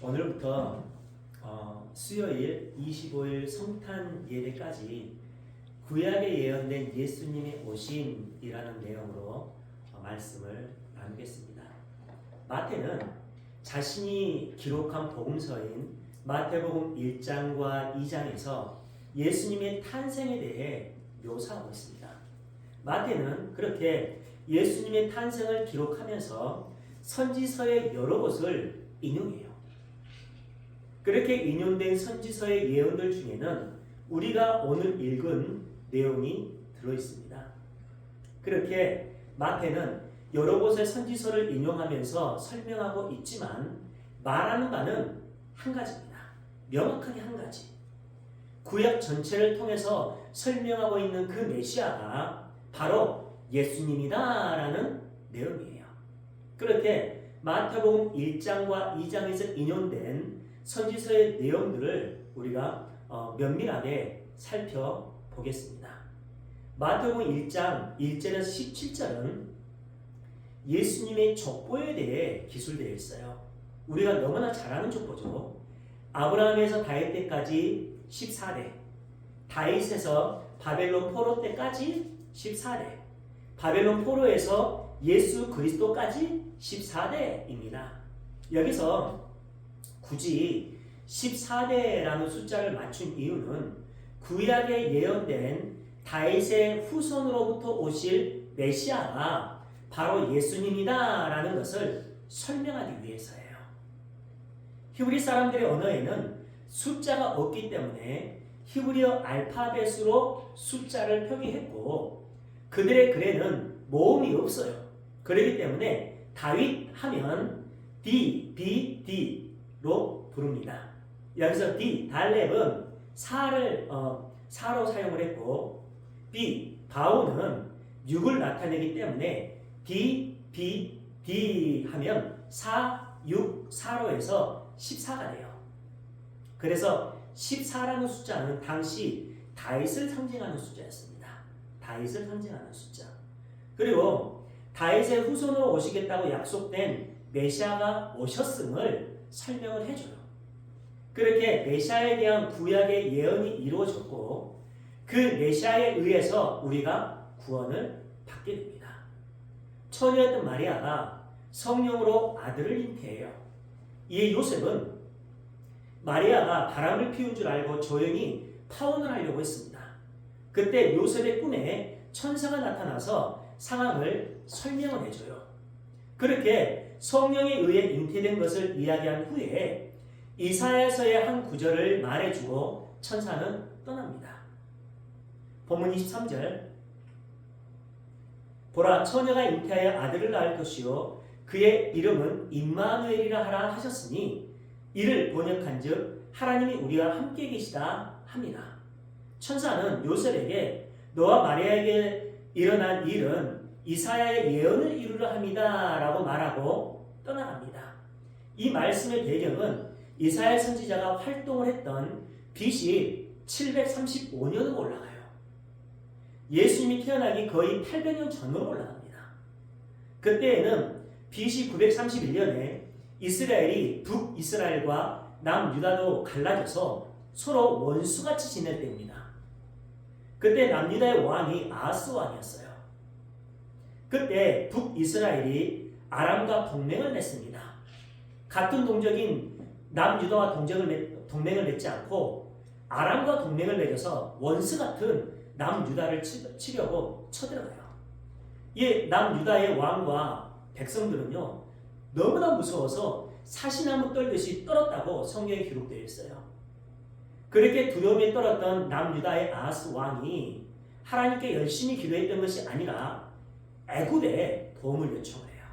오늘부터 수요일 25일 성탄 예배까지 구약에 예언된 예수님의 오심이라는 내용으로 말씀을 나누겠습니다. 마태는 자신이 기록한 복음서인 마태복음 1장과 2장에서 예수님의 탄생에 대해 묘사하고 있습니다. 마태는 그렇게 예수님의 탄생을 기록하면서 선지서의 여러 곳을 인용해요. 그렇게 인용된 선지서의 예언들 중에는 우리가 오늘 읽은 내용이 들어있습니다. 그렇게 마태는 여러 곳의 선지서를 인용하면서 설명하고 있지만 말하는 바는 한 가지입니다. 명확하게 한 가지. 구약 전체를 통해서 설명하고 있는 그 메시아가 바로 예수님이다라는 내용이에요. 그렇게 마태복음 1장과 2장에서 인용된 선지서의 내용들을 우리가 면밀하게 살펴보겠습니다. 마태복음 1장 1절에서 17절은 예수님의 족보에 대해 기술되어 있어요. 우리가 너무나 잘 아는 족보죠. 아브라함에서 다윗 때까지 14대, 다윗에서 바벨론 포로 때까지 14대, 바벨론 포로에서 예수 그리스도까지 14대입니다. 여기서 굳이 14대라는 숫자를 맞춘 이유는 구약에 예언된 다윗의 후손으로부터 오실 메시아가 바로 예수님이다라는 것을 설명하기 위해서예요. 히브리 사람들의 언어에는 숫자가 없기 때문에 히브리어 알파벳으로 숫자를 표기했고 그들의 글에는 모음이 없어요. 그렇기 때문에 다윗 하면 D, B, D로 부릅니다. 여기서 D, 달렙은 사로 사용을 했고 B, 바오는 6을 나타내기 때문에 D, B, D 하면 4, 6, 4로 해서 14가 돼요. 그래서 14라는 숫자는 당시 다윗을 상징하는 숫자였습니다. 다윗을 상징하는 숫자. 그리고 다윗의 후손으로 오시겠다고 약속된 메시아가 오셨음을 설명을 해줘요. 그렇게 메시아에 대한 구약의 예언이 이루어졌고 그 메시아에 의해서 우리가 구원을 받게 됩니다. 처녀였던 마리아가 성령으로 아들을 잉태해요. 이에 요셉은 마리아가 바람을 피운 줄 알고 조용히 파혼을 하려고 했습니다. 그때 요셉의 꿈에 천사가 나타나서 상황을 설명을 해줘요. 그렇게 성령에 의해 잉태된 것을 이야기한 후에 이사야서의 한 구절을 말해주고 천사는 떠납니다. 본문 23절 보라 처녀가 잉태하여 아들을 낳을 것이요 그의 이름은 임마누엘이라 하라 하셨으니 이를 번역한즉 하나님이 우리와 함께 계시다 합니다. 천사는 요셉에게 너와 마리아에게 일어난 일은 이사야의 예언을 이루려 합니다 라고 말하고 떠나갑니다. 이 말씀의 배경은 이사야 선지자가 활동을 했던 BC 735년으로 올라가요. 예수님이 태어나기 거의 800년 전으로 올라갑니다. 그때에는 BC 931년에 이스라엘이 북이스라엘과 남유다로 갈라져서 서로 원수같이 지낼 때입니다. 그때 남유다의 왕이 아하스 왕이었어요. 그때 북이스라엘이 아람과 동맹을 맺습니다. 같은 동족인 남유다와 동맹을 맺지 않고 아람과 동맹을 맺어서 원수 같은 남유다를 치려고 쳐들어가요. 이 남유다의 왕과 백성들은요 너무나 무서워서 사시나무 떨듯이 떨었다고 성경에 기록되어 있어요. 그렇게 두려움에 떨었던 남유다의 아하스 왕이 하나님께 열심히 기도했던 것이 아니라 애굽에 도움을 요청을 해요.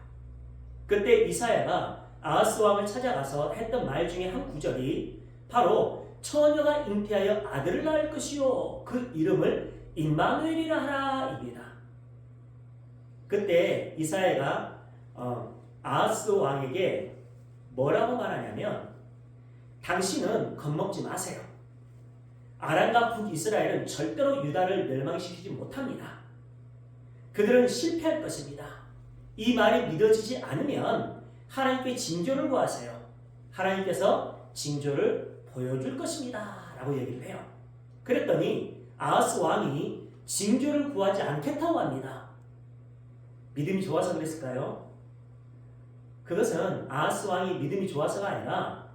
그때 이사야가 아하스 왕을 찾아가서 했던 말 중에 한 구절이 바로 처녀가 잉태하여 아들을 낳을 것이요 그 이름을 임마누엘이라 하라입니다. 그때 이사야가 아하스 왕에게 뭐라고 말하냐면 당신은 겁먹지 마세요. 아람과 북이스라엘은 절대로 유다를 멸망시키지 못합니다. 그들은 실패할 것입니다. 이 말이 믿어지지 않으면 하나님께 징조를 구하세요. 하나님께서 징조를 보여줄 것입니다 라고 얘기를 해요. 그랬더니 아하스 왕이 징조를 구하지 않겠다고 합니다. 믿음이 좋아서 그랬을까요? 그것은 아하스 왕이 믿음이 좋아서가 아니라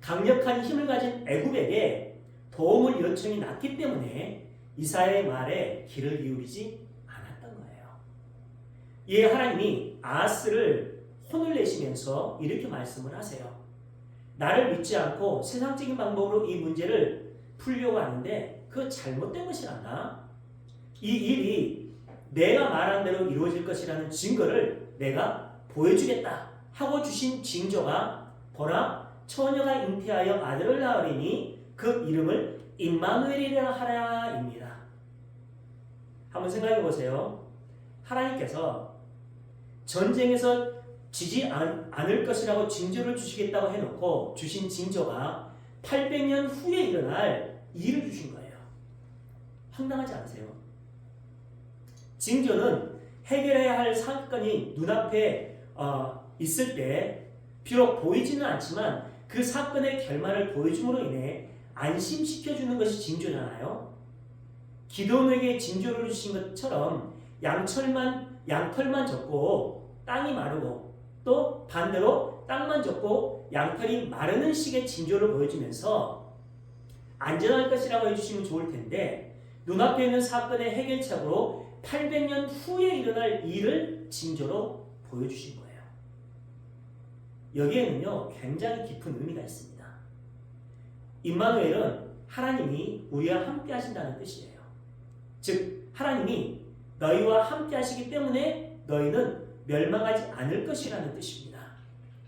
강력한 힘을 가진 애굽에게 도움을 요청이 났기 때문에 이사야의 말에 귀를 기울이지 않았던 거예요. 이에 하나님이 아하스를 혼을 내시면서 이렇게 말씀을 하세요. 나를 믿지 않고 세상적인 방법으로 이 문제를 풀려고 하는데 그거 잘못된 것이란다. 이 일이 내가 말한 대로 이루어질 것이라는 증거를 내가 보여주겠다 하고 주신 징조가 보라 처녀가 잉태하여 아들을 낳으리니 그 이름을 임마누엘이라 하라입니다. 한번 생각해 보세요. 하나님께서 전쟁에서 지지 않을 것이라고 징조를 주시겠다고 해놓고 주신 징조가 800년 후에 일어날 일을 주신 거예요. 황당하지 않으세요? 징조는 해결해야 할 사건이 눈앞에 있을 때 비록 보이지는 않지만 그 사건의 결말을 보여줌으로 인해 안심시켜주는 것이 징조잖아요. 기드온에게 징조를 주신 것처럼 양털만 젖고 땅이 마르고 또 반대로 땅만 젖고 양털이 마르는 식의 징조를 보여주면서 안전할 것이라고 해주시면 좋을 텐데 눈앞에 있는 사건의 해결책으로 800년 후에 일어날 일을 징조로 보여주신 거예요. 여기에는요 굉장히 깊은 의미가 있습니다. 임마누엘은 하나님이 우리와 함께 하신다는 뜻이에요. 즉 하나님이 너희와 함께 하시기 때문에 너희는 멸망하지 않을 것이라는 뜻입니다.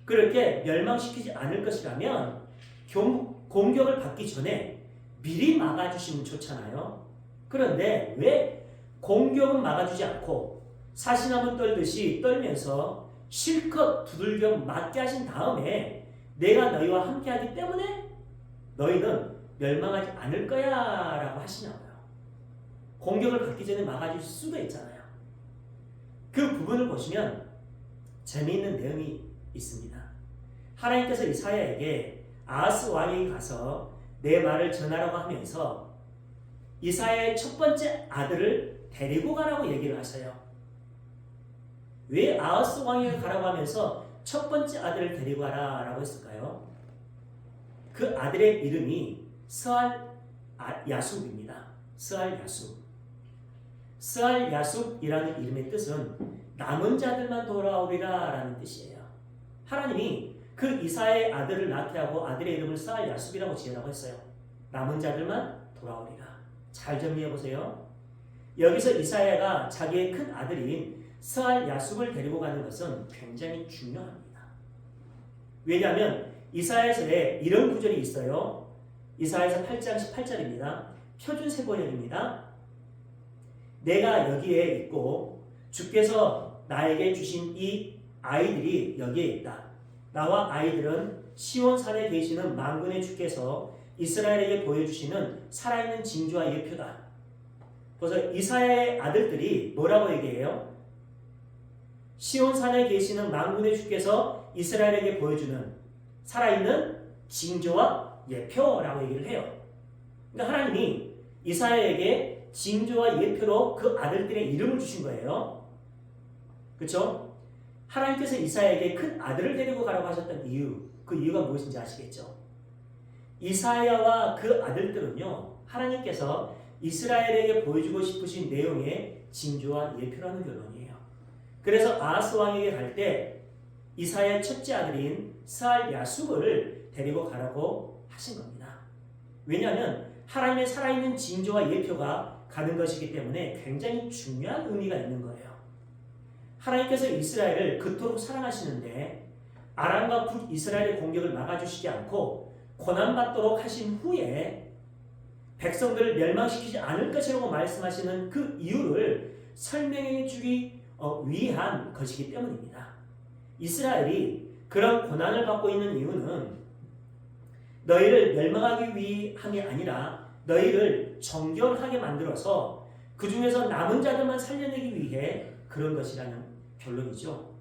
그렇게 멸망시키지 않을 것이라면 공격을 받기 전에 미리 막아주시면 좋잖아요. 그런데 왜 공격은 막아주지 않고 사시나무 떨듯이 떨면서 실컷 두들겨 맞게 하신 다음에 내가 너희와 함께 하기 때문에 너희는 멸망하지 않을 거야 라고 하시냐고요. 공격을 받기 전에 막아줄 수도 있잖아요. 그 부분을 보시면 재미있는 내용이 있습니다. 하나님께서 이사야에게 아하스 왕에게 가서 내 말을 전하라고 하면서 이사야의 첫 번째 아들을 데리고 가라고 얘기를 하셔요. 왜 아하스 왕에게 가라고 하면서 첫 번째 아들을 데리고 가라라고 했을까요? 그 아들의 이름이 스알 야숲입니다. 스알 야숲. 스알 야숲이라는 이름의 뜻은 남은 자들만 돌아오리라 라는 뜻이에요. 하나님이 그 이사야의 아들을 낳게 하고 아들의 이름을 스알 야숲이라고 지으라고 했어요. 남은 자들만 돌아오리라. 잘 정리해 보세요. 여기서 이사야가 자기의 큰 아들인 스알 야숲을 데리고 가는 것은 굉장히 중요합니다. 왜냐하면 이사야서에 이런 구절이 있어요. 이사야서 8장 18절입니다. 표준세 번역입니다. 내가 여기에 있고 주께서 나에게 주신 이 아이들이 여기에 있다. 나와 아이들은 시온산에 계시는 만군의 주께서 이스라엘에게 보여주시는 살아있는 징조와 예표다. 그래서 이사야의 아들들이 뭐라고 얘기해요? 시온산에 계시는 만군의 주께서 이스라엘에게 보여주는 살아있는 징조와 예표라고 얘기를 해요. 그러니까 하나님이 이사야에게 징조와 예표로 그 아들들의 이름을 주신 거예요. 그렇죠? 하나님께서 이사야에게 큰 아들을 데리고 가라고 하셨던 이유, 그 이유가 무엇인지 아시겠죠? 이사야와 그 아들들은요, 하나님께서 이스라엘에게 보여주고 싶으신 내용의 징조와 예표라는 결론이에요. 그래서 아하스 왕에게 갈 때 이사야의 첫째 아들인 스알 야숲을 데리고 가라고 하신 겁니다. 왜냐하면 하나님의 살아있는 징조와 예표가 가는 것이기 때문에 굉장히 중요한 의미가 있는 거예요. 하나님께서 이스라엘을 그토록 사랑하시는데 아람과 북이스라엘의 공격을 막아주시지 않고 고난받도록 하신 후에 백성들을 멸망시키지 않을 것이라고 말씀하시는 그 이유를 설명해 주기 위한 것이기 때문입니다. 이스라엘이 그런 고난을 받고 있는 이유는 너희를 멸망하기 위함이 아니라 너희를 정결하게 만들어서 그 중에서 남은 자들만 살려내기 위해 그런 것이라는 결론이죠.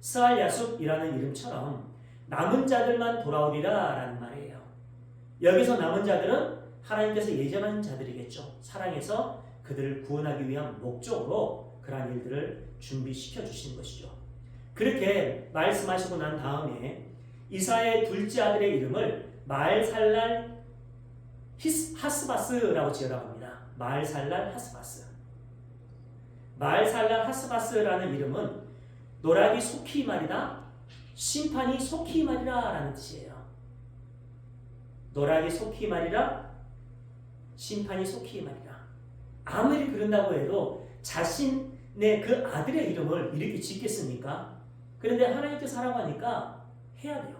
스알야숲이라는 이름처럼 남은 자들만 돌아오리라 라는 말이에요. 여기서 남은 자들은 하나님께서 예정한 자들이겠죠. 사랑해서 그들을 구원하기 위한 목적으로 그러한 일들을 준비시켜 주시는 것이죠. 그렇게 말씀하시고 난 다음에 이사야의 둘째 아들의 이름을 마알살랄 하스바스라고 지으라고 합니다. 마알살랄 하스바스. 마알살랄 하스바스라는 이름은 노락이 속히 말이다, 심판이 속히 말이라 라는 뜻이에요. 노락이 속히 말이라, 심판이 속히 말이라. 아무리 그런다고 해도 자신의 그 아들의 이름을 이렇게 짓겠습니까? 그런데 하나님께서 하라고 하니까 해야 돼요.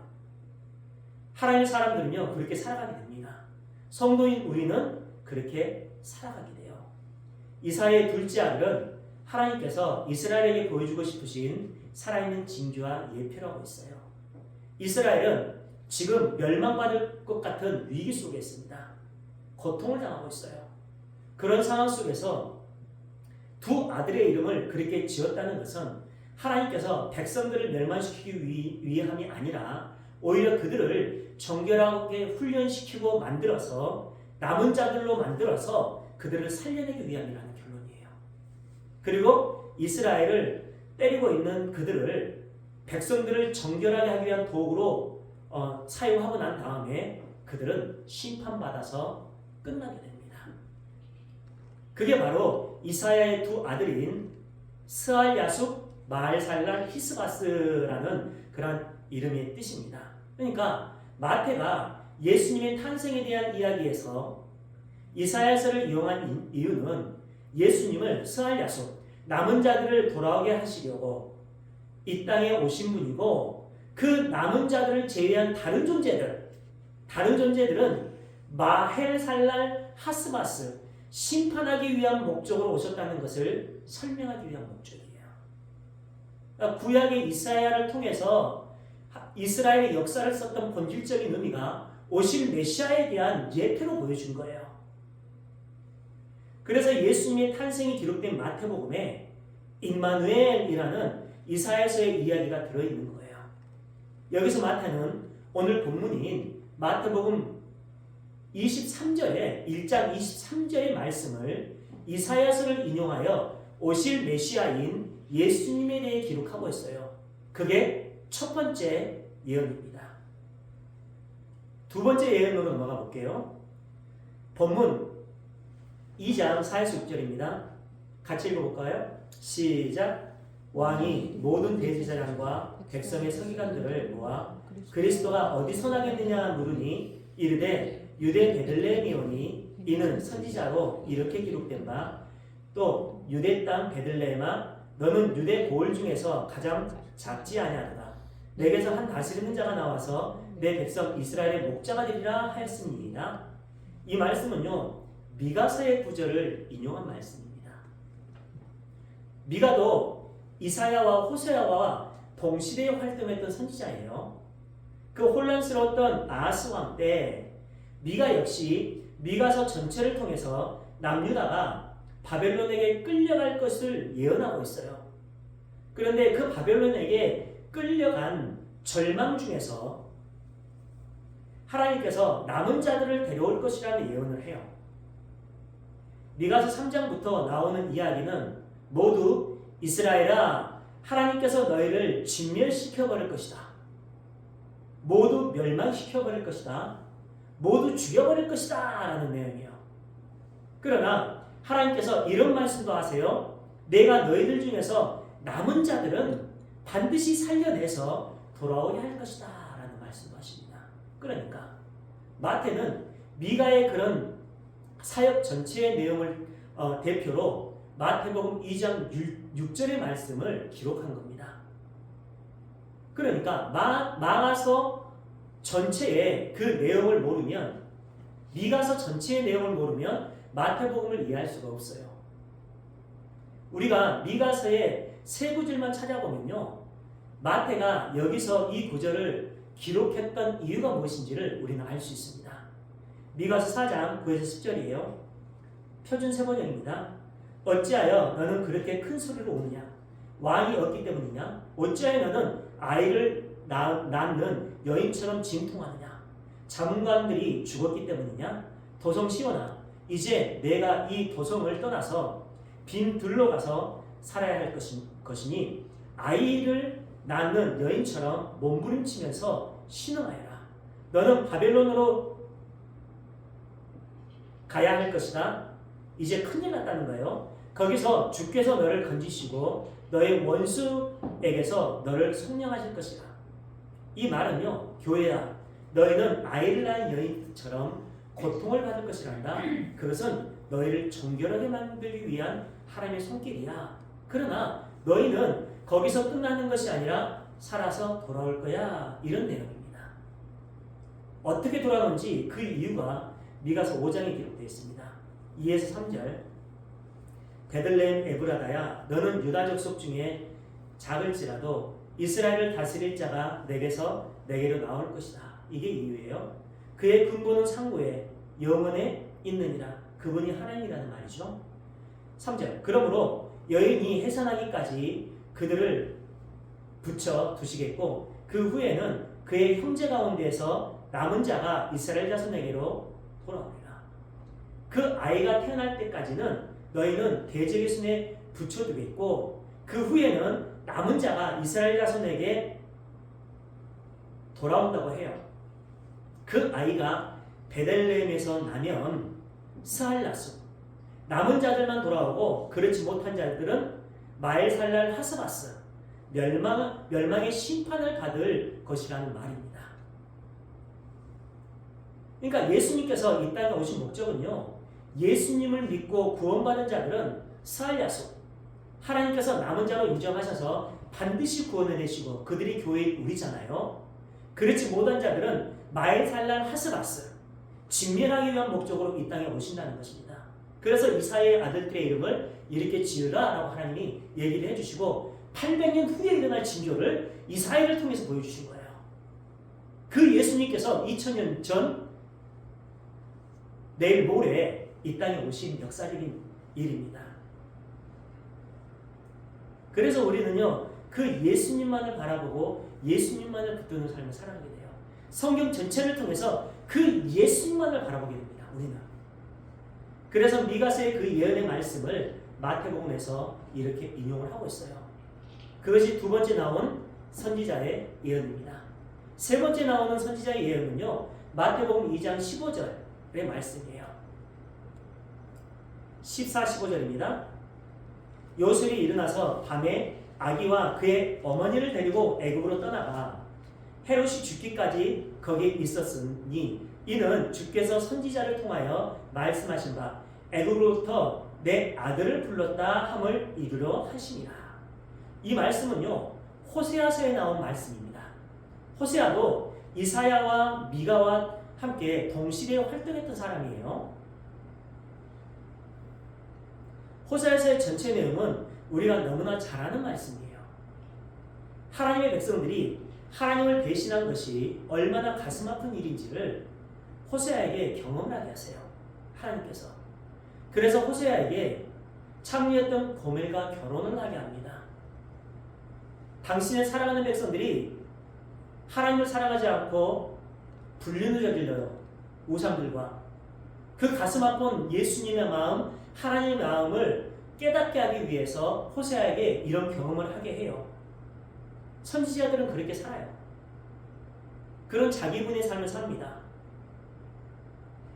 하나님의 사람들은요 그렇게 살아가게 됩니다. 성도인 우리는 그렇게 살아가게 돼요. 이사야의 둘째 아들은 하나님께서 이스라엘에게 보여주고 싶으신 살아있는 징조와 예표라고 했어요. 이스라엘은 지금 멸망받을 것 같은 위기 속에 있습니다. 고통을 당하고 있어요. 그런 상황 속에서 두 아들의 이름을 그렇게 지었다는 것은 하나님께서 백성들을 멸망시키기 위함이 아니라 오히려 그들을 정결하게 훈련시키고 만들어서 남은 자들로 만들어서 그들을 살려내기 위함이라는 결론이에요. 그리고 이스라엘을 때리고 있는 그들을 백성들을 정결하게 하기 위한 도구로 사용하고 난 다음에 그들은 심판받아서 끝나게 됩니다. 그게 바로 이사야의 두 아들인 스알야숲 마알살랄 히스바스라는 그런 이름의 뜻입니다. 그러니까 마태가 예수님의 탄생에 대한 이야기에서 이사야서를 이용한 이유는 예수님을 스알야숲 남은 자들을 돌아오게 하시려고 이 땅에 오신 분이고, 그 남은 자들을 제외한 다른 존재들은 마헬살랄 하스바스 심판하기 위한 목적으로 오셨다는 것을 설명하기 위한 목적이에요. 그러니까 구약의 이사야를 통해서 이스라엘의 역사를 썼던 본질적인 의미가 오실 메시아에 대한 예표로 보여준 거예요. 그래서 예수님의 탄생이 기록된 마태복음에 임마누엘이라는 이사야서의 이야기가 들어있는 거예요. 여기서 마태는 오늘 본문인 마태복음 23절에 1장 23절의 말씀을 이사야서를 인용하여 오실 메시아인 예수님에 대해 기록하고 있어요. 그게 첫 번째 예언입니다. 두 번째 예언으로 넘어가 볼게요. 본문 2장 4에서 6절입니다. 같이 읽어볼까요? 시작. 왕이 모든 대제사장과 백성의 서기관들을 모아 그리스도가 어디서 나겠느냐 물으니 이르되 유대 베들레헴이오니 이는 선지자로 이렇게 기록된 바 또 유대 땅 베들레헴아 너는 유대 고을 중에서 가장 작지 아니하도다. 내게서 한 다스리는 자가 나와서 내 백성 이스라엘의 목자가 되리라 하였습니다. 이 말씀은요 미가서의 구절을 인용한 말씀입니다. 미가도 이사야와 호세아와 동시대에 활동했던 선지자예요. 그 혼란스러웠던 아하스 왕 때 미가 역시 미가서 전체를 통해서 남유다가 바벨론에게 끌려갈 것을 예언하고 있어요. 그런데 그 바벨론에게 끌려간 절망 중에서 하나님께서 남은 자들을 데려올 것이라는 예언을 해요. 미가서 3장부터 나오는 이야기는 모두 이스라엘아 하나님께서 너희를 진멸시켜버릴 것이다. 모두 멸망시켜버릴 것이다. 모두 죽여버릴 것이다 라는 내용이에요. 그러나 하나님께서 이런 말씀도 하세요. 내가 너희들 중에서 남은 자들은 반드시 살려내서 돌아오게 할 것이다 라는 말씀도 하십니다. 그러니까 마태는 미가의 그런 사역 전체의 내용을 대표로 마태복음 2장 6절의 말씀을 기록한 겁니다. 그러니까 마가서 전체의 그 내용을 모르면, 미가서 전체의 내용을 모르면 마태복음을 이해할 수가 없어요. 우리가 미가서의 세 구절만 찾아보면요, 마태가 여기서 이 구절을 기록했던 이유가 무엇인지를 우리는 알 수 있습니다. 미가서 4장 9에서 10절이에요. 표준 세번역입니다. 어찌하여 너는 그렇게 큰 소리로 우느냐? 왕이 없기 때문이냐? 어찌하여 너는 아이를 낳는 여인처럼 진통하느냐? 자문관들이 죽었기 때문이냐? 도성 시온아, 이제 내가 이 도성을 떠나서 빈 들로 가서 살아야 할 것이니 아이를 낳는 여인처럼 몸부림치면서 신음하여라. 너는 바벨론으로 가야 할 것이다. 이제 큰일 났다는 거예요. 거기서 주께서 너를 건지시고 너의 원수에게서 너를 속량하실 것이다. 이 말은요, 교회야, 너희는 아이를 낳은 여인처럼 고통을 받을 것이란다. 그것은 너희를 정결하게 만들기 위한 하나님의 손길이야. 그러나 너희는 거기서 끝나는 것이 아니라 살아서 돌아올 거야. 이런 내용입니다. 어떻게 돌아오는지 그 이유가 미가서 5장에 기록되어 있습니다. 2에서 3절. 베들레헴 에브라다야, 너는 유다 족속 중에 작을지라도 이스라엘을 다스릴 자가 내게로 나올 것이다. 이게 이유예요. 그의 근본은 상고에 영원에 있느니라. 그분이 하나님이라는 말이죠. 3절. 그러므로 여인이 해산하기까지 그들을 붙여 두시겠고 그 후에는 그의 형제 가운데에서 남은 자가 이스라엘 자손에게로 돌아오리라. 그 아이가 태어날 때까지는 너희는 대적의 손에 붙여두겠고 그 후에는 남은 자가 이스라엘 자손에게 돌아온다고 해요. 그 아이가 베들레헴에서 나면 스알라수, 남은 자들만 돌아오고 그렇지 못한 자들은 마엘살랄 하스바스, 멸망의 심판을 받을 것이라는 말입니다. 그러니까 예수님께서 이 땅에 오신 목적은요, 예수님을 믿고 구원받은 자들은 스알야수, 하나님께서 남은 자로 인정하셔서 반드시 구원을 내시고 그들이 교회의 우리잖아요. 그렇지 못한 자들은 마엘살랄 하스바스, 직면하기 위한 목적으로 이 땅에 오신다는 것입니다. 그래서 이사야의 아들들의 이름을 이렇게 지으라 라고 하나님이 얘기를 해주시고 800년 후에 일어날 징조를 이사야를 통해서 보여주신 거예요. 그 예수님께서 2000년 전 내일 모레 이 땅에 오신 역사적인 일입니다. 그래서 우리는요, 그 예수님만을 바라보고 예수님만을 붙드는 삶을 살아가게 돼요. 성경 전체를 통해서 그 예수님만을 바라보게 됩니다. 우리는. 그래서 미가서의 그 예언의 말씀을 마태복음에서 이렇게 인용을 하고 있어요. 그것이 두 번째 나온 선지자의 예언입니다. 세 번째 나오는 선지자의 예언은요, 마태복음 2장 15절의 말씀이에요. 14, 15절입니다. 요셉이 일어나서 밤에 아기와 그의 어머니를 데리고 애굽으로 떠나가 헤롯이 죽기까지 거기에 있었으니 이는 주께서 선지자를 통하여 말씀하신 바 애굽으로부터 내 아들을 불렀다 함을 이루려 하심이라. 이 말씀은요, 호세아서에 나온 말씀입니다. 호세아도 이사야와 미가와 함께 동시대에 활동했던 사람이에요. 호세아서의 전체 내용은 우리가 너무나 잘 아는 말씀이에요. 하나님의 백성들이 하나님을 배신한 것이 얼마나 가슴 아픈 일인지를 호세아에게 경험하게 하세요. 하나님께서. 그래서 호세아에게 참여했던 고멜과 결혼을 하게 합니다. 당신의 사랑하는 백성들이 하나님을 사랑하지 않고 불륜을 저질러요. 우상들과. 그 가슴 아픈 예수님의 마음, 하나님의 마음을 깨닫게 하기 위해서 호세아에게 이런 경험을 하게 해요. 선지자들은 그렇게 살아요. 그런 자기분의 삶을 삽니다.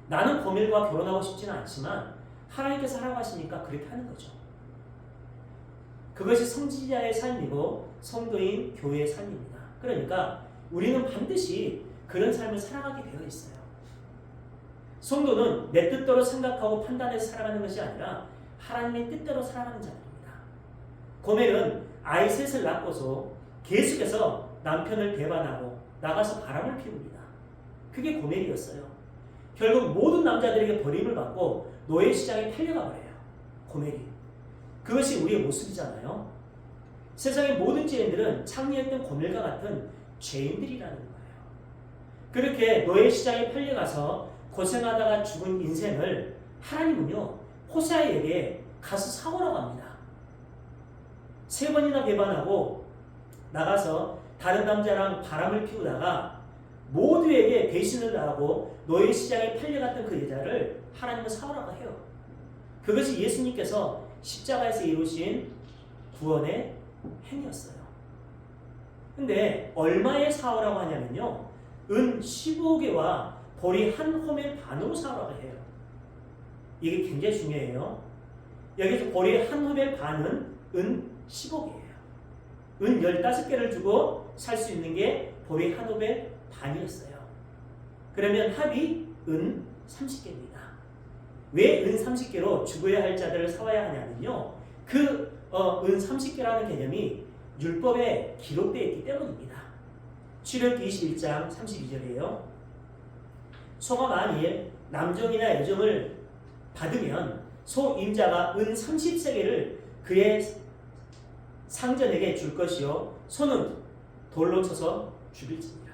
나는 고멜과 결혼하고 싶지는 않지만 하나님께서 하라고 하시니까 그렇게 하는 거죠. 그것이 선지자의 삶이고 성도인 교회의 삶입니다. 그러니까 우리는 반드시 그런 삶을 살아가게 되어 있어요. 성도는 내 뜻대로 생각하고 판단해서 살아가는 것이 아니라 하나님의 뜻대로 살아가는 자들입니다. 고멜은 아이 셋을 낳고서 계속해서 남편을 배반하고 나가서 바람을 피웁니다. 그게 고멜이었어요. 결국 모든 남자들에게 버림을 받고 노예 시장에 팔려가 버려요. 고멜이. 그것이 우리의 모습이잖아요. 세상의 모든 죄인들은 창리했던 고멜과 같은 죄인들이라는 거예요. 그렇게 노예 시장에 팔려가서 고생하다가 죽은 인생을 하나님은요, 호세아에게 가서 사오라고 합니다. 세 번이나 배반하고 나가서 다른 남자랑 바람을 피우다가 모두에게 배신을 당하고 노예 시장에 팔려갔던 그 여자를 하나님은 사오라고 해요. 그것이 예수님께서 십자가에서 이루신 구원의 행위였어요. 근데 얼마에 사오라고 하냐면요, 은 15개와 보리 한 호멜 반으로 사오라고 해요. 이게 굉장히 중요해요. 여기서 보리 한 호멜 반은 은 15개예요. 은 15개를 주고 살 수 있는 게 보리 한 호멜 반이었어요. 그러면 합이 은 30개입니다. 왜 은 30개로 죽어야 할 자들을 사와야 하냐면요, 그 은 30개라는 개념이 율법에 기록되어 있기 때문입니다. 출애굽기 21장 32절이에요. 소가 만일 남종이나 여종을 받으면 소 임자가 은 30세겔을 그의 상전에게 줄 것이요, 소는 돌로 쳐서 죽일지니라.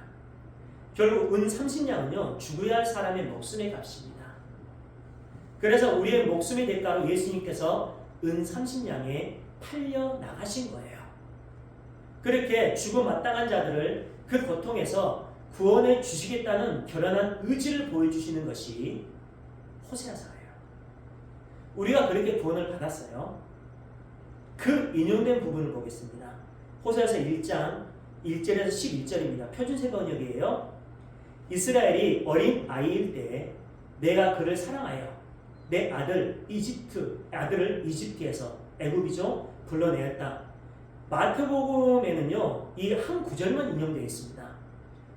결국 은 30냥은요 죽어야 할 사람의 목숨의 값입니다. 그래서 우리의 목숨의 대가로 예수님께서 은 30냥에 팔려 나가신 거예요. 그렇게 죽어 마땅한 자들을 그 고통에서 구원해 주시겠다는 결연한 의지를 보여주시는 것이 호세아서예요. 우리가 그렇게 구원을 받았어요. 그 인용된 부분을 보겠습니다. 호세아서 1장 1절에서 11절입니다. 표준세 번역이에요. 이스라엘이 어린 아이일 때 내가 그를 사랑하여 내 아들을 이집트에서 애굽이죠 불러내었다. 마태복음에는요 이 한 구절만 인용되어 있습니다.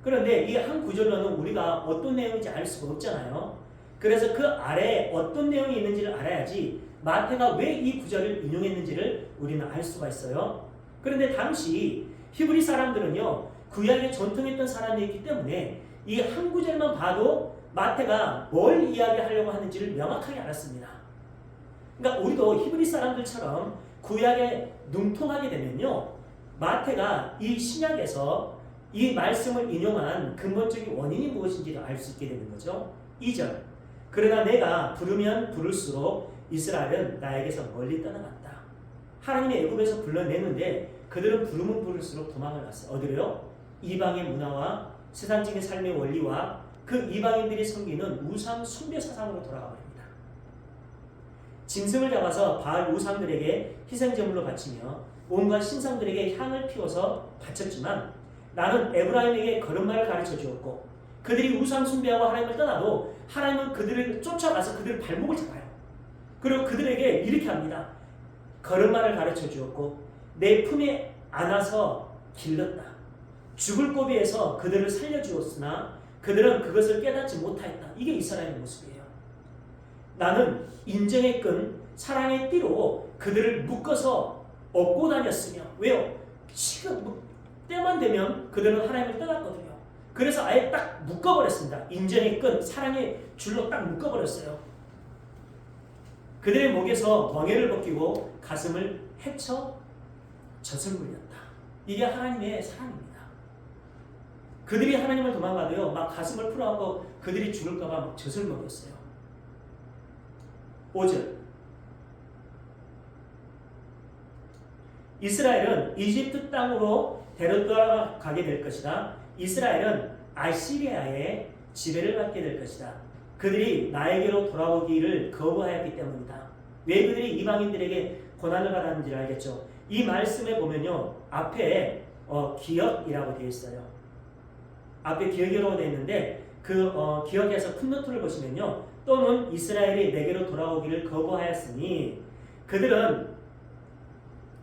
그런데 이 한 구절로는 우리가 어떤 내용인지 알 수가 없잖아요. 그래서 그 아래에 어떤 내용이 있는지를 알아야지 마태가 왜 이 구절을 인용했는지를 우리는 알 수가 있어요. 그런데 당시 히브리 사람들은요 구약에 전통했던 사람이었기 때문에 이 한 구절만 봐도 마태가 뭘 이야기하려고 하는지를 명확하게 알았습니다. 그러니까 우리도 히브리 사람들처럼 구약에 능통하게 되면요 마태가 이 신약에서 이 말씀을 인용한 근본적인 원인이 무엇인지를 알 수 있게 되는 거죠. 2절, 그러나 내가 부르면 부를수록 이스라엘은 나에게서 멀리 떠나갔다. 하나님의 애굽에서 불러내는데 그들은 부르면 부를수록 도망을 갔어요. 어디로요? 이방의 문화와 세상적인 삶의 원리와 그 이방인들이 섬기는 우상 숭배 사상으로 돌아가 버립니다. 짐승을 잡아서 바알 우상들에게 희생제물로 바치며 온갖 신상들에게 향을 피워서 바쳤지만 나는 에브라임에게 거룩말을 가르쳐 주었고 그들이 우상 숭배하고 하나님을 떠나도 하나님은 그들을 쫓아가서 그들의 발목을 잡아요. 그리고 그들에게 이렇게 합니다. 거룩말을 가르쳐 주었고 내 품에 안아서 길렀다. 죽을 고비에서 그들을 살려주었으나 그들은 그것을 깨닫지 못하였다. 이게 이스라엘의 모습이에요. 나는 인정의 끈, 사랑의 띠로 그들을 묶어서 업고 다녔으며 왜요? 지금 때만 되면 그들은 하나님을 떠났거든요. 그래서 아예 딱 묶어버렸습니다. 인정의 끈, 사랑의 줄로 딱 묶어버렸어요. 그들의 목에서 멍에를 벗기고 가슴을 헤쳐 젖을 물렸다. 이게 하나님의 사랑입니다. 그들이 하나님을 도망가도요 막 가슴을 풀어갖고 그들이 죽을까봐 막 젖을 먹였어요. 5절, 이스라엘은 이집트 땅으로 데려가게 될 것이다. 이스라엘은 아시리아의 지배를 받게 될 것이다. 그들이 나에게로 돌아오기를 거부하였기 때문이다. 왜 그들이 이방인들에게 고난을 받았는지 알겠죠? 이 말씀에 보면요 앞에 기억이라고 되어 있어요. 앞에 기억이라고 되어 있는데 그 기억에서 풋노트를 보시면요 또는 이스라엘이 내게로 돌아오기를 거부하였으니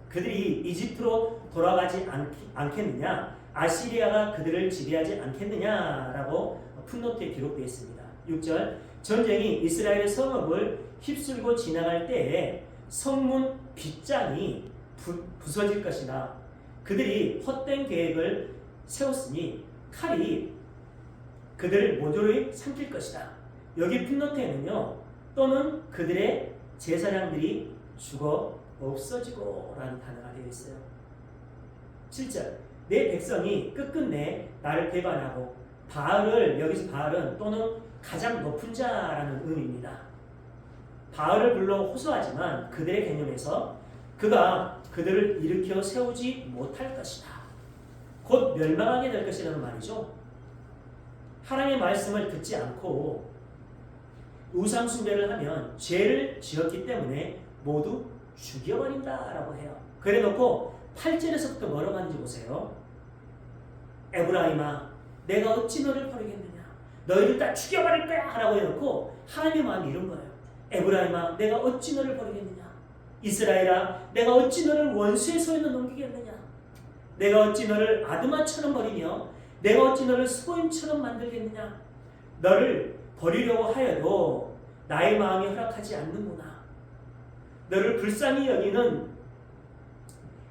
그들이 이집트로 돌아가지 않겠느냐, 아시리아가 그들을 지배하지 않겠느냐라고 풋노트에 기록되어 있습니다. 6절, 전쟁이 이스라엘의 성읍을 휩쓸고 지나갈 때에 성문 빗장이 부서질 것이나 그들이 헛된 계획을 세웠으니 칼이 그들을 모조리 삼킬 것이다. 여기 풋노트에는요 또는 그들의 제사장들이 죽어 없어지고 라는 단어가 되어 있어요. 7절, 내 백성이 끝끝내 나를 배반하고 바알을, 여기서 바알은 또는 가장 높은 자라는 의미입니다. 바알을 불러 호소하지만 그들의 개념에서 그가 그들을 일으켜 세우지 못할 것이다. 곧 멸망하게 될 것이라는 말이죠. 하나님의 말씀을 듣지 않고 우상 숭배를 하면 죄를 지었기 때문에 모두 죽여버린다라고 해요. 그래놓고 8절에서부터 뭐라고 하는지 보세요. 에브라임아 내가 어찌 너를 버리겠느냐, 너희를 다 죽여버릴 거야 라고 해놓고 하나님의 마음이 이런 거예요. 에브라임아 내가 어찌 너를 버리겠느냐, 이스라엘아 내가 어찌 너를 원수의 손에 넘기겠느냐, 내가 어찌 너를 아드마처럼 버리며 내가 어찌 너를 스보임처럼 만들겠느냐. 너를 버리려고 하여도 나의 마음이 허락하지 않는구나. 너를 불쌍히 여기는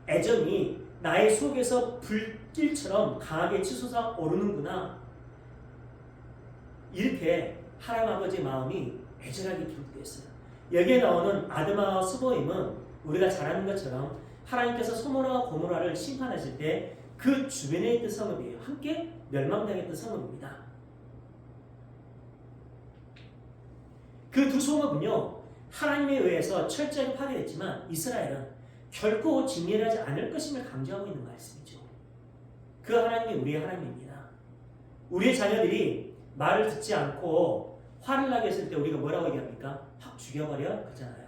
애정이 나의 속에서 불길처럼 강하게 치솟아 오르는구나. 이렇게 하나님 아버지의 마음이 애절하게 기록되어 있어요. 여기에 나오는 아드마와 스보임은 우리가 잘 아는 것처럼 하나님께서 소모라와 고모라를 심판하실 때 그 주변에 있던 성읍이에요. 함께 멸망당했던 성읍입니다. 그 두 성읍은요, 하나님에 의해서 철저하게 파괴됐지만 이스라엘은 결코 진멸하지 않을 것임을 강조하고 있는 말씀이죠. 그 하나님이 우리의 하나님입니다. 우리의 자녀들이 말을 듣지 않고 화를 나게 했을 때 우리가 뭐라고 얘기합니까? 확 죽여버려? 그러잖아요.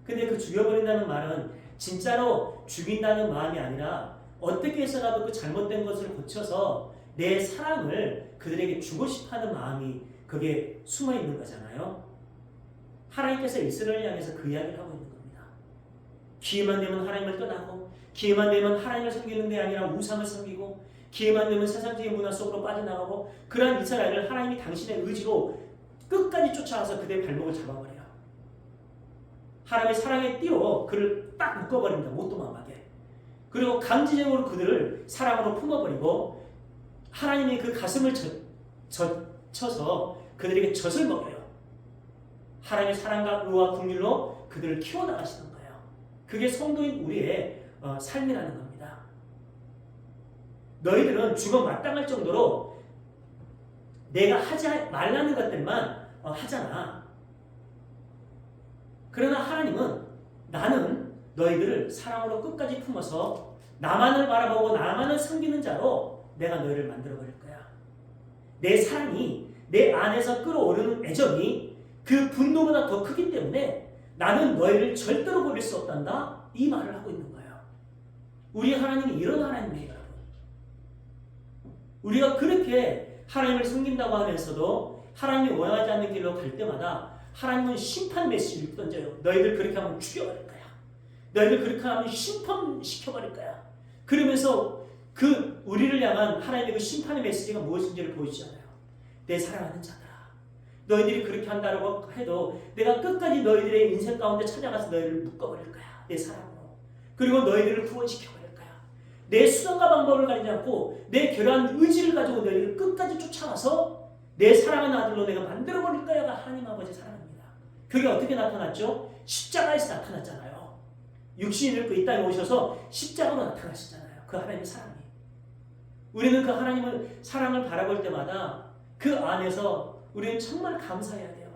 근데 그 죽여버린다는 말은 진짜로 죽인다는 마음이 아니라 어떻게 해서라도 그 잘못된 것을 고쳐서 내 사랑을 그들에게 주고 싶어하는 마음이 그게 숨어있는 거잖아요. 하나님께서 이스라엘을 향해서 그 이야기를 하고 있는 겁니다. 기회만 되면 하나님을 떠나고, 기회만 되면 하나님을 섬기는 게 아니라 우상을 섬기고, 기회만 되면 세상적인 문화 속으로 빠져나가고, 그러한 이스라엘을 하나님이 당신의 의지로 끝까지 쫓아와서 그들의 발목을 잡아버려요. 하나님의 사랑의 띠로 그를 딱 묶어버립니다. 못 도망가게. 그리고 강제적으로 그들을 사랑으로 품어버리고 하나님이 그 가슴을 젖혀서 그들에게 젖을 먹여요. 하나님의 사랑과 의와 긍휼로 그들을 키워나가시는 거예요. 그게 성도인 우리의 삶이라는 겁니다. 너희들은 죽어 마땅할 정도로 내가 하지 말라는 것들만 하잖아. 그러나 하나님은 나는 너희들을 사랑으로 끝까지 품어서 나만을 바라보고 나만을 섬기는 자로 내가 너희를 만들어버릴 거야. 내 사랑이 내 안에서 끌어오르는 애정이 그 분노보다 더 크기 때문에 나는 너희를 절대로 버릴 수 없단다. 이 말을 하고 있는 거예요. 우리 하나님이 이런 하나님이에요. 여러분. 우리가 그렇게 하나님을 섬긴다고 하면서도 하나님이 원하지 않는 길로 갈 때마다 하나님은 심판 메시지를 던져요. 너희들 그렇게 하면 죽여버릴 거야. 너희들 그렇게 하면 심판시켜버릴 거야. 그러면서 그 우리를 향한 하나님의 그 심판의 메시지가 무엇인지를 보여주잖아요. 내 사랑하는 자들아, 너희들이 그렇게 한다고 해도 내가 끝까지 너희들의 인생 가운데 찾아가서 너희를 묶어버릴 거야. 내 사랑으로. 그리고 너희들을 구원시켜버릴 거야. 내 수단과 방법을 가리지 않고 내 결연한 의지를 가지고 너희를 끝까지 쫓아가서 내 사랑하는 아들로 내가 만들어버릴 거야가 하나님 아버지의 사랑입니다. 그게 어떻게 나타났죠? 십자가에서 나타났잖아요. 육신을 입고 이 땅에 오셔서 십자가로 나타나시잖아요. 그 하나님의 사랑이. 우리는 그 하나님의 사랑을 바라볼 때마다 그 안에서 우리는 정말 감사해야 돼요.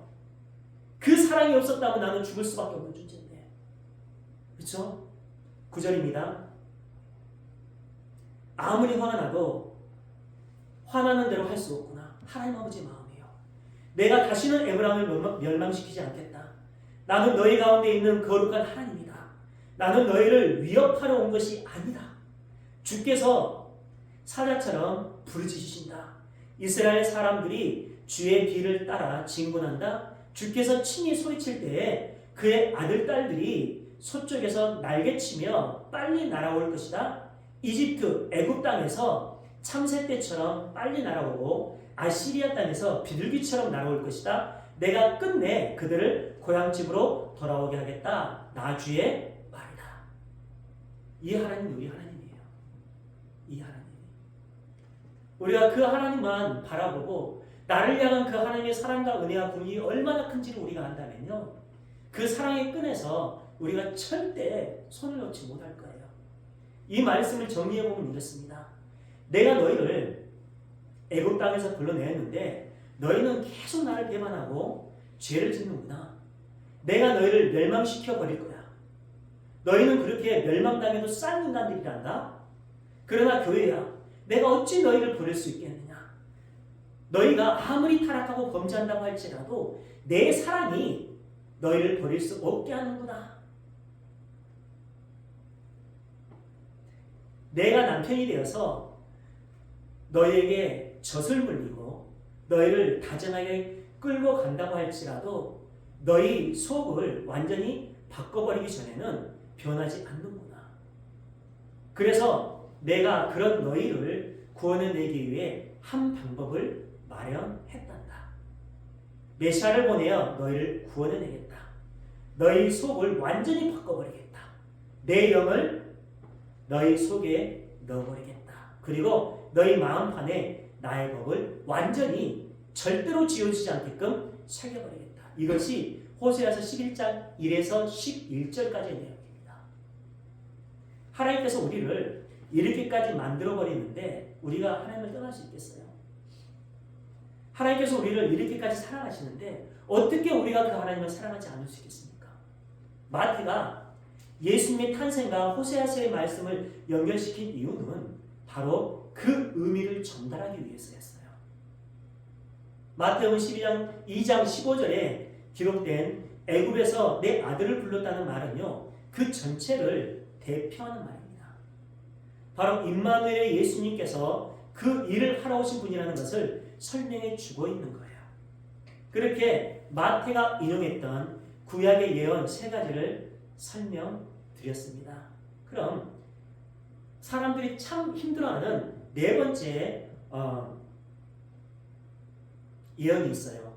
그 사랑이 없었다면 나는 죽을 수밖에 없는 존재인데. 그렇죠? 9절입니다. 아무리 화가 나도 화나는 대로 할 수 없구나. 하나님 아버지의 마음이에요. 내가 다시는 에브라임을 멸망시키지 않겠다. 나는 너희 가운데 있는 거룩한 하나님이다. 나는 너희를 위협하러 온 것이 아니다. 주께서 사자처럼 부르짖으신다. 이스라엘 사람들이 주의 뒤를 따라 진군한다. 주께서 친히 소리칠 때에 그의 아들 딸들이 서쪽에서 날개치며 빨리 날아올 것이다. 이집트 애굽 땅에서 참새 때처럼 빨리 날아오고 아시리아 땅에서 비둘기처럼 날아올 것이다. 내가 끝내 그들을 고향집으로 돌아오게 하겠다. 나 주의 말이다. 이 하나님이 우리 하나님이에요. 이 하나님. 우리가 그 하나님만 바라보고 나를 향한 그 하나님의 사랑과 은혜와 긍휼이 얼마나 큰지를 우리가 안다면요, 그 사랑의 끈에서 우리가 절대 손을 놓지 못할 거예요. 이 말씀을 정리해보면 이렇습니다. 내가 너희를 애굽 땅에서 불러내었는데 너희는 계속 나를 배반하고 죄를 짓는구나. 내가 너희를 멸망시켜 버릴 거야. 너희는 그렇게 멸망당해도 싼 인간들이란다. 그러나 교회야, 내가 어찌 너희를 버릴 수 있겠느냐. 너희가 아무리 타락하고 범죄한다고 할지라도 내 사랑이 너희를 버릴 수 없게 하는구나. 내가 남편이 되어서 너희에게 젖을 물리고 너희를 다정하게 끌고 간다고 할지라도 너희 속을 완전히 바꿔버리기 전에는 변하지 않는구나. 그래서 내가 그런 너희를 구원해내기 위해 한 방법을 마련했단다. 메시아를 보내어 너희를 구원해내겠다. 너희 속을 완전히 바꿔버리겠다. 내 영을 너희 속에 넣어버리겠다. 그리고 너희 마음판에 나의 법을 완전히 절대로 지워지지 않게끔 새겨버리겠다. 이것이 호세아서 11장 1에서 11절까지의 내용입니다. 하나님께서 우리를 이렇게까지 만들어버리는데 우리가 하나님을 떠날 수 있겠어요? 하나님께서 우리를 이렇게까지 사랑하시는데 어떻게 우리가 그 하나님을 사랑하지 않을 수 있겠습니까? 마태가 예수님의 탄생과 호세아서의 말씀을 연결시킨 이유는 바로 그 의미를 전달하기 위해서였어요. 마태복음 2장 15절에 기록된 애굽에서 내 아들을 불렀다는 말은요, 그 전체를 대표하는 말입니다. 바로 임마누엘의 예수님께서 그 일을 하러 오신 분이라는 것을 설명해 주고 있는 거예요. 그렇게 마태가 인용했던 구약의 예언 3가지를 설명드렸습니다. 그럼 사람들이 참 힘들어하는 4번째 예언이 있어요.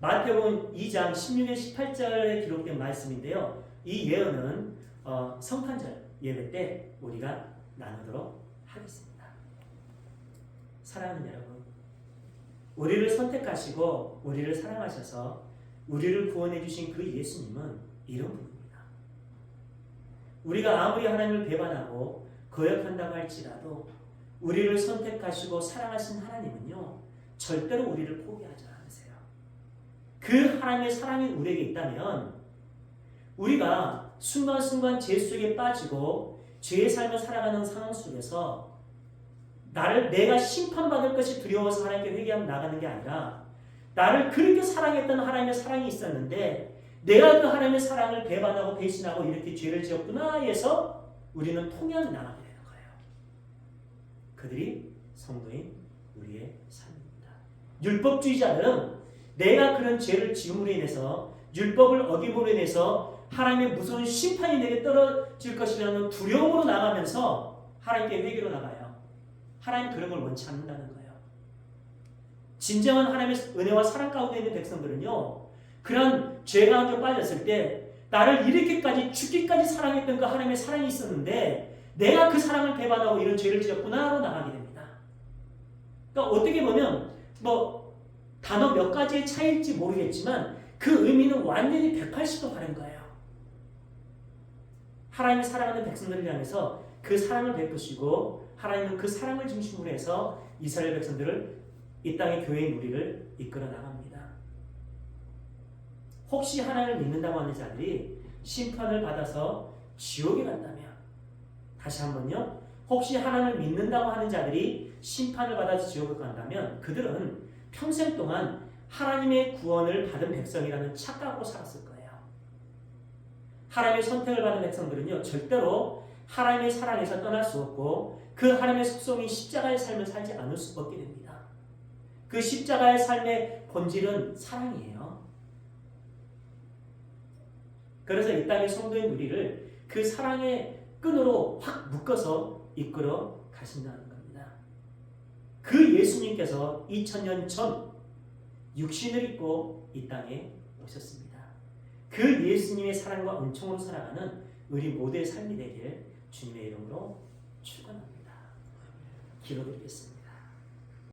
마태복음 2장 16에 18절에 기록된 말씀인데요. 이 예언은 성탄절 예배 때 우리가 나누도록 하겠습니다. 사랑하는 여러분, 우리를 선택하시고 우리를 사랑하셔서 우리를 구원해 주신 그 예수님은 이런 분입니다. 우리가 아무리 하나님을 배반하고 거역한다고 할지라도 우리를 선택하시고 사랑하신 하나님은요, 절대로 우리를 포기하지 않으세요. 그 하나님의 사랑이 우리에게 있다면 우리가 순간순간 죄 속에 빠지고 죄의 삶을 살아가는 상황 속에서 내가 심판받을 것이 두려워서 하나님께 회개하며 나가는 게 아니라 나를 그렇게 사랑했던 하나님의 사랑이 있었는데 내가 그 하나님의 사랑을 배반하고 배신하고 이렇게 죄를 지었구나 해서 우리는 통해하며 나가게 되는 거예요. 그들이 성도인 우리의 삶입니다. 율법주의자들은 내가 그런 죄를 지음으로 인해서 율법을 어김으로 인해서 하나님의 무서운 심판이 내게 떨어질 것이라는 두려움으로 나가면서 하나님께 회개로 나가요. 하나님 그런 걸 원치 않는다는 거예요. 진정한 하나님의 은혜와 사랑 가운데 있는 백성들은요, 그런 죄 가운데 빠졌을 때 나를 이렇게까지 죽기까지 사랑했던 그 하나님의 사랑이 있었는데 내가 그 사랑을 배반하고 이런 죄를 지었구나 하고 나가게 됩니다. 그러니까 어떻게 보면 단어 몇 가지의 차이일지 모르겠지만 그 의미는 완전히 180도 다른 거예요. 하나님이 사랑하는 백성들을 향해서 그 사랑을 베푸시고 하나님은 그 사랑을 중심으로 해서 이스라엘 백성들을 이 땅의 교회인 우리를 이끌어 나갑니다. 혹시 하나님을 믿는다고 하는 자들이 심판을 받아서 지옥에 간다면, 다시 한번요, 혹시 하나님을 믿는다고 하는 자들이 심판을 받아서 지옥에 간다면 그들은 평생 동안 하나님의 구원을 받은 백성이라는 착각으로 살았을 거예요. 하나님의 선택을 받은 백성들은요, 절대로 하나님의 사랑에서 떠날 수 없고 그 하나님의 속성인 십자가의 삶을 살지 않을 수 없게 됩니다. 그 십자가의 삶의 본질은 사랑이에요. 그래서 이 땅의 성도인 우리를 그 사랑의 끈으로 확 묶어서 이끌어 가신다는 겁니다. 그 예수님께서 2000년 전 육신을 입고 이 땅에 오셨습니다. 그 예수님의 사랑과 은총으로 살아가는 우리 모두의 삶이 되길 주님의 이름으로 축원합니다. 기도드리겠습니다.